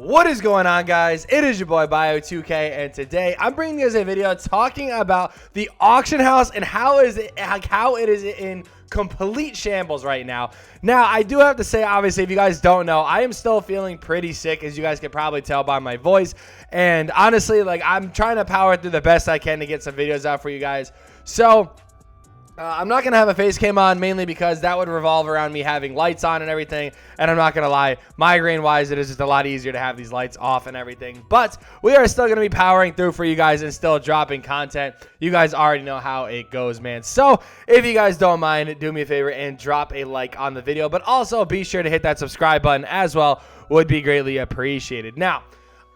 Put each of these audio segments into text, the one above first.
What is going on, guys? It is your boy Bio2k, and today I'm bringing you guys a video talking about the auction house and how it is in complete shambles right now. Now, I do have to say, obviously, if you guys don't know, I am still feeling pretty sick, as you guys can probably tell by my voice. And honestly, like, I'm trying to power through the best I can to get some videos out for you guys. So I'm not going to have a face cam on, mainly because that would revolve around me having lights on and everything. And I'm not going to lie, migraine-wise, it is just a lot easier to have these lights off and everything. But we are still going to be powering through for you guys and still dropping content. You guys already know how it goes, man. So if you guys don't mind, do me a favor and drop a like on the video. But also be sure to hit that subscribe button as well. Would be greatly appreciated. Now,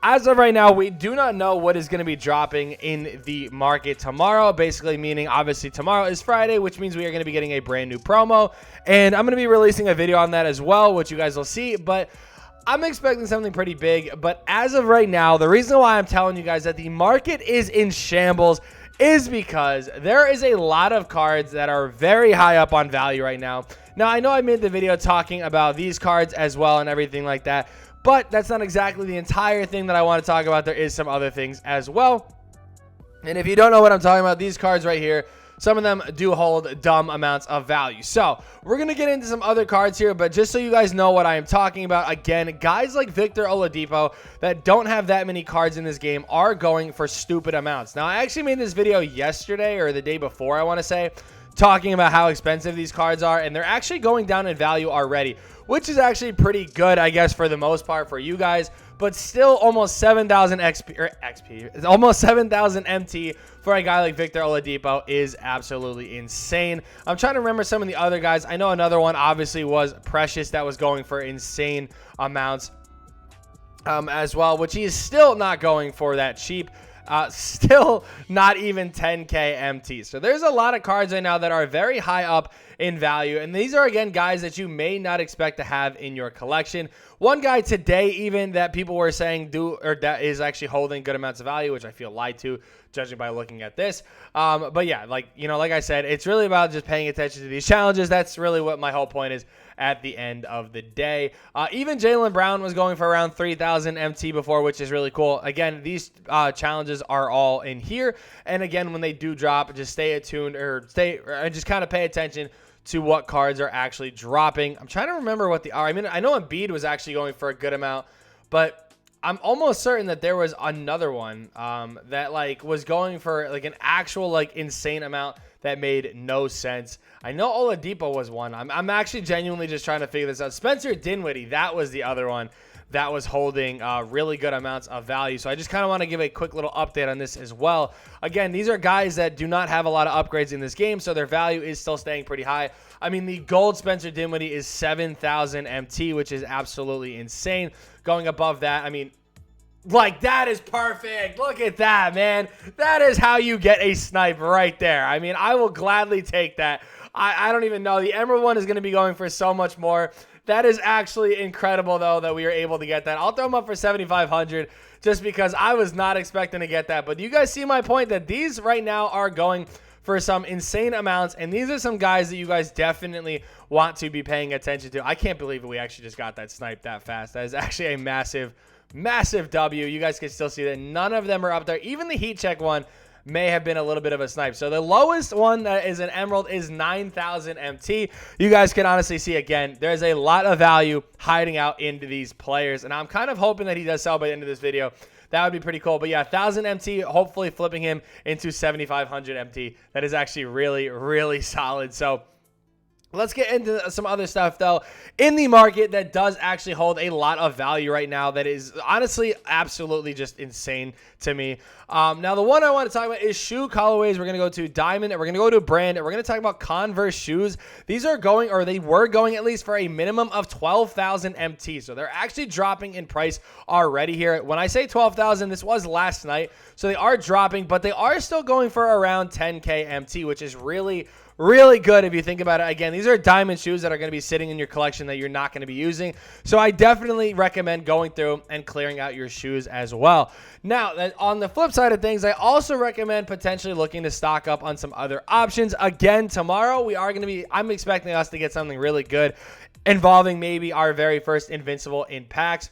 as of right now, we do not know what is going to be dropping in the market tomorrow. Basically meaning, obviously, tomorrow is Friday, which means we are going to be getting a brand new promo. And I'm going to be releasing a video on that as well, which you guys will see. But I'm expecting something pretty big. But as of right now, the reason why I'm telling you guys that the market is in shambles is because there is a lot of cards that are very high up on value right now. Now, I know I made the video talking about these cards as well and everything like that. But that's not exactly the entire thing that I want to talk about. There is some other things as well. And if you don't know what I'm talking about, these cards right here, some of them do hold dumb amounts of value. So we're going to get into some other cards here, but just so you guys know what I am talking about, again, guys like Victor Oladipo that don't have that many cards in this game are going for stupid amounts. Now, I actually made this video yesterday or the day before, I want to say, talking about how expensive these cards are, and they're actually going down in value already, which is actually pretty good, I guess, for the most part for you guys. But still, almost 7,000 XP, almost 7,000 MT for a guy like Victor Oladipo is absolutely insane. I'm trying to remember some of the other guys. I know another one obviously was Precious that was going for insane amounts as well, which he is still not going for that cheap. Still not even 10k MT. So there's a lot of cards right now that are very high up in value, and these are, again, guys that you may not expect to have in your collection. One guy today even that people were saying that is actually holding good amounts of value, which I feel lied to judging by looking at this. But yeah, like I said, it's really about just paying attention to these challenges. That's really what my whole point is at the end of the day. Even Jaylen Brown was going for around 3,000 MT before, which is really cool. Again, these challenges are all in here. And again, when they do drop, just stay attuned or just kind of pay attention to what cards are actually dropping. I'm trying to remember what the are. I mean, I know Embiid was actually going for a good amount, but I'm almost certain that there was another one that like was going for like an actual like insane amount that made no sense. I know Oladipo was one. I'm actually genuinely just trying to figure this out. Spencer Dinwiddie, that was the other one that was holding really good amounts of value. So I just kind of want to give a quick little update on this as well. Again, these are guys that do not have a lot of upgrades in this game, so their value is still staying pretty high. I mean, the gold Spencer Dinwiddie is 7,000 MT, which is absolutely insane. Going above that, I mean, like, that is perfect. Look at that, man. That is how you get a snipe right there. I mean, I will gladly take that. I don't even know. The Emerald one is going to be going for so much more. That is actually incredible, though, that we were able to get that. I'll throw them up for 7,500 just because I was not expecting to get that. But you guys see my point that these right now are going for some insane amounts, and these are some guys that you guys definitely want to be paying attention to. I can't believe we actually just got that snipe that fast. That is actually a massive W. You guys can still see that none of them are up there. Even the heat check one may have been a little bit of a snipe. So the lowest one that is an emerald is 9,000 MT. You guys can honestly see, again, there's a lot of value hiding out into these players, and I'm kind of hoping that he does sell by the end of this video. That would be pretty cool. But yeah, 1,000 MT, hopefully flipping him into 7,500 MT. That is actually really, really solid. So let's get into some other stuff, though, in the market that does actually hold a lot of value right now that is honestly absolutely just insane to me. Now, the one I want to talk about is shoe colorways. We're going to go to Diamond, and we're going to go to Brand, and we're going to talk about Converse shoes. These are going, or they were going at least, for a minimum of 12,000 MT. So they're actually dropping in price already here. When I say 12,000, this was last night. So they are dropping, but they are still going for around 10K MT, which is really good if you think about it. Again, these are diamond shoes that are going to be sitting in your collection that you're not going to be using. So I definitely recommend going through and clearing out your shoes as well. Now, on the flip side of things, I also recommend potentially looking to stock up on some other options. Again, tomorrow I'm expecting us to get something really good involving maybe our very first Invincible in packs.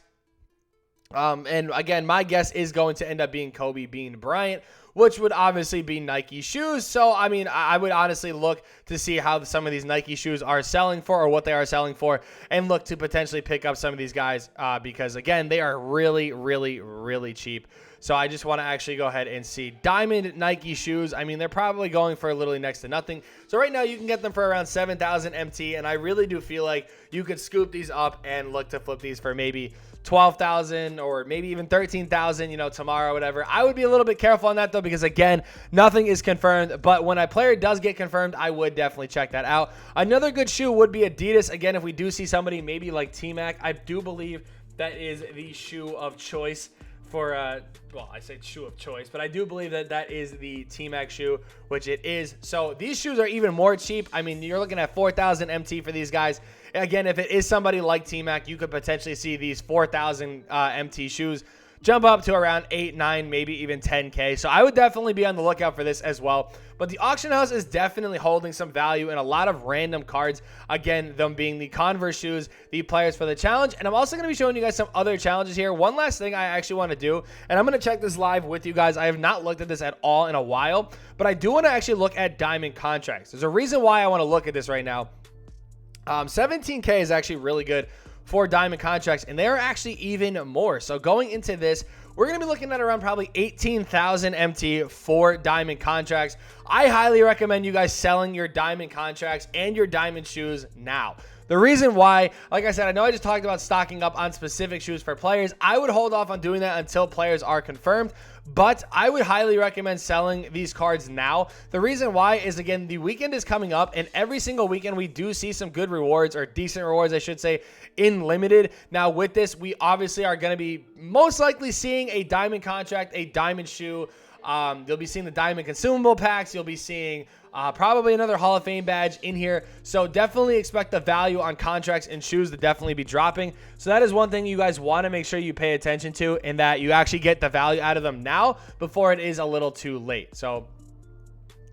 And again, my guess is going to end up being Kobe Bean Bryant, which would obviously be Nike shoes. So, I mean, I would honestly look to see how some of these Nike shoes are selling for or what they are selling for and look to potentially pick up some of these guys because, again, they are really, really, really cheap. So I just want to actually go ahead and see diamond Nike shoes. I mean, they're probably going for literally next to nothing. So right now you can get them for around 7,000 MT, and I really do feel like you could scoop these up and look to flip these for maybe 12,000 or maybe even 13,000, you know, tomorrow, whatever. I would be a little bit careful on that though, because again, nothing is confirmed, but when a player does get confirmed, I would definitely check that out. Another good shoe would be Adidas. Again, if we do see somebody maybe like T-Mac, I do believe that is the shoe of choice for, well, I say shoe of choice, but I do believe that that is the T-Mac shoe, which it is. So these shoes are even more cheap. I mean, you're looking at 4,000 MT for these guys. Again, if it is somebody like T-Mac, you could potentially see these 4,000 MT shoes jump up to around 8, 9, maybe even 10K. So I would definitely be on the lookout for this as well. But the auction house is definitely holding some value in a lot of random cards. Again, them being the Converse shoes, the players for the challenge. And I'm also going to be showing you guys some other challenges here. One last thing I actually want to do, and I'm going to check this live with you guys. I have not looked at this at all in a while, but I do want to actually look at diamond contracts. There's a reason why I want to look at this right now. 17K is actually really good for diamond contracts, and they're actually even more. So going into this, we're going to be looking at around probably 18,000 MT for diamond contracts. I highly recommend you guys selling your diamond contracts and your diamond shoes now. The reason why, like I said, I know I just talked about stocking up on specific shoes for players. I would hold off on doing that until players are confirmed, but I would highly recommend selling these cards now. The reason why is, again, the weekend is coming up, and every single weekend we do see some good rewards, or decent rewards, I should say, in limited. Now, with this, we obviously are going to be most likely seeing a diamond contract, a diamond shoe. You'll be seeing the diamond consumable packs. You'll be seeing probably another Hall of Fame badge in here. So definitely expect the value on contracts and shoes to definitely be dropping. So that is one thing you guys want to make sure you pay attention to, and that you actually get the value out of them now before it is a little too late. So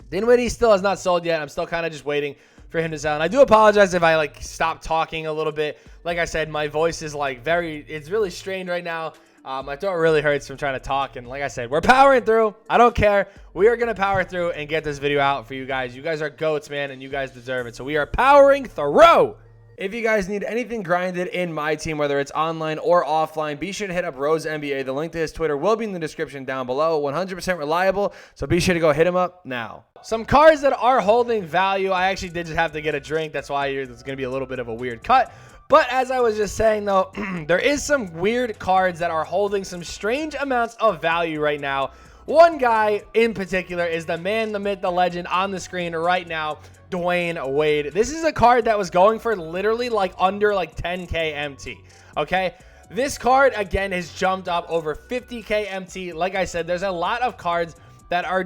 Dinwiddie still has not sold yet. I'm still kind of just waiting for him to sell. And I do apologize if I stop talking a little bit. Like I said, my voice is it's really strained right now. My throat really hurts from trying to talk, and like I said, we're powering through. I don't care. We are going to power through and get this video out for you guys. You guys are goats, man, and you guys deserve it. So we are powering through. If you guys need anything grinded in my team, whether it's online or offline, be sure to hit up Rose NBA. The link to his Twitter will be in the description down below. 100% reliable, so be sure to go hit him up now. Some cards that are holding value. I actually did just have to get a drink. That's why it's going to be a little bit of a weird cut. But as I was just saying, though, there is some weird cards that are holding some strange amounts of value right now. One guy in particular is the man, the myth, the legend on the screen right now, Dwayne Wade. This is a card that was going for literally under 10K MT, okay? This card, again, has jumped up over 50K MT. Like I said, there's a lot of cards that are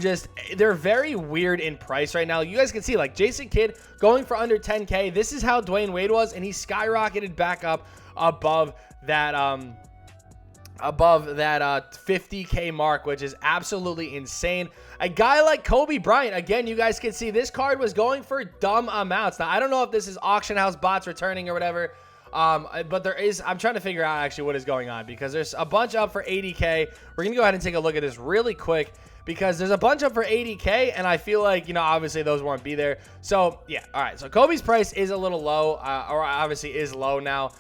they're very weird in price right now. You guys can see, Jason Kidd going for under 10K. This is how Dwayne Wade was, and he skyrocketed back up above that 50K mark, which is absolutely insane. A guy like Kobe Bryant, again, you guys can see this card was going for dumb amounts. Now, I don't know if this is auction house bots returning or whatever, but I'm trying to figure out actually what is going on, because there's a bunch up for 80K. We're going to go ahead and take a look at this really quick, because there's a bunch up for 80K, and I feel like, obviously those won't be there. So, yeah, all right. So, Kobe's price is a little low, or obviously is low now.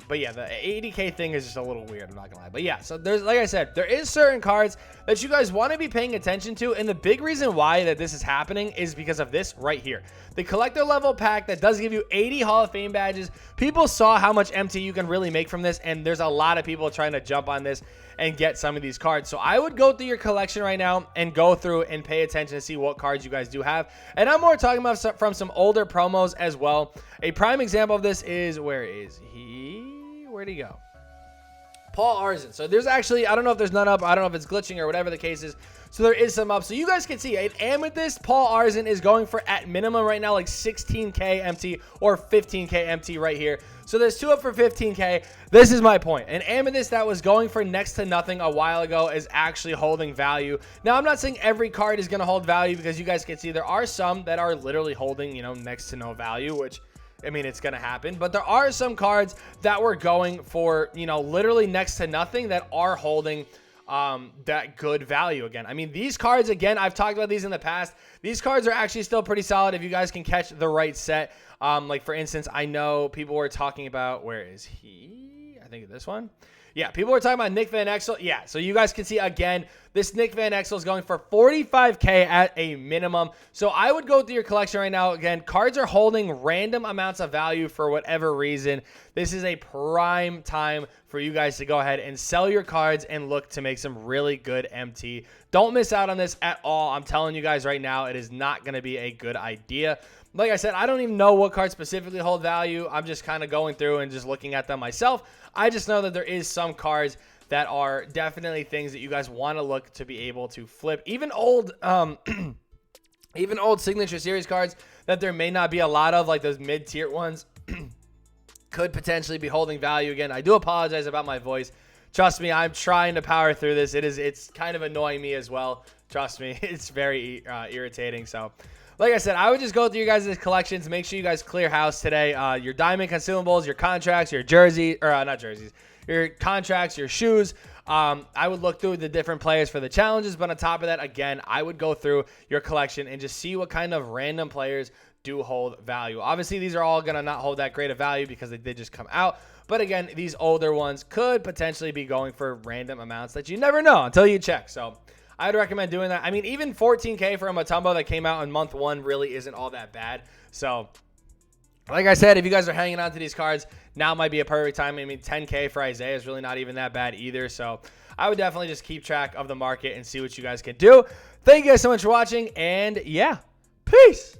But yeah, the 80K thing is just a little weird, I'm not gonna lie. But yeah, so there's, like I said, there is certain cards that you guys want to be paying attention to, and the big reason why that this is happening is because of this right here. The collector level pack that does give you 80 Hall of Fame badges. People saw how much MT you can really make from this, and there's a lot of people trying to jump on this and get some of these cards. So I would go through your collection right now and go through and pay attention to see what cards you guys do have. And I'm more talking about from some older promos as well. A prime example of this is, where'd he go? Paul Arzin. So there's actually, I don't know if there's none up. I don't know if it's glitching or whatever the case is. So there is some up. So you guys can see an Amethyst Paul Arzin is going for, at minimum right now, 16K MT or 15K MT right here. So there's two up for 15K. This is my point. An Amethyst that was going for next to nothing a while ago is actually holding value. Now, I'm not saying every card is going to hold value, because you guys can see there are some that are literally holding, next to no value, which I mean, it's going to happen. But there are some cards that were going for, you know, literally next to nothing that are holding that good value again. I mean, these cards, again, I've talked about these in the past. These cards are actually still pretty solid if you guys can catch the right set. Like, for instance, I know people were talking about, where is he? I think this one. Yeah, people were talking about Nick Van Exel. Yeah, so you guys can see, again, this Nick Van Exel is going for 45K at a minimum. So I would go through your collection right now. Again, cards are holding random amounts of value for whatever reason. This is a prime time for you guys to go ahead and sell your cards and look to make some really good MT. Don't miss out on this at all. I'm telling you guys right now, it is not going to be a good idea. Like I said, I don't even know what cards specifically hold value. I'm just kind of going through and just looking at them myself. I just know that there is some cards that are definitely things that you guys want to look to be able to flip. Even old even old Signature Series cards that there may not be a lot of, like those mid-tier ones, could potentially be holding value again. I do apologize about my voice. Trust me, I'm trying to power through this. It's kind of annoying me as well. Trust me, it's very irritating. So, like I said, I would just go through you guys' collections. Make sure you guys clear house today. Your diamond consumables, your contracts, your jersey, or not jerseys, your contracts, your shoes. I would look through the different players for the challenges. But on top of that, again, I would go through your collection and just see what kind of random players do hold value. Obviously, these are all going to not hold that great of value because they did just come out. But again, these older ones could potentially be going for random amounts that you never know until you check. So I'd recommend doing that. I mean, even 14K for a Mutombo that came out in month 1 really isn't all that bad. So, like I said, if you guys are hanging on to these cards, now might be a perfect time. I mean, 10K for Isaiah is really not even that bad either. So I would definitely just keep track of the market and see what you guys can do. Thank you guys so much for watching. And yeah, peace.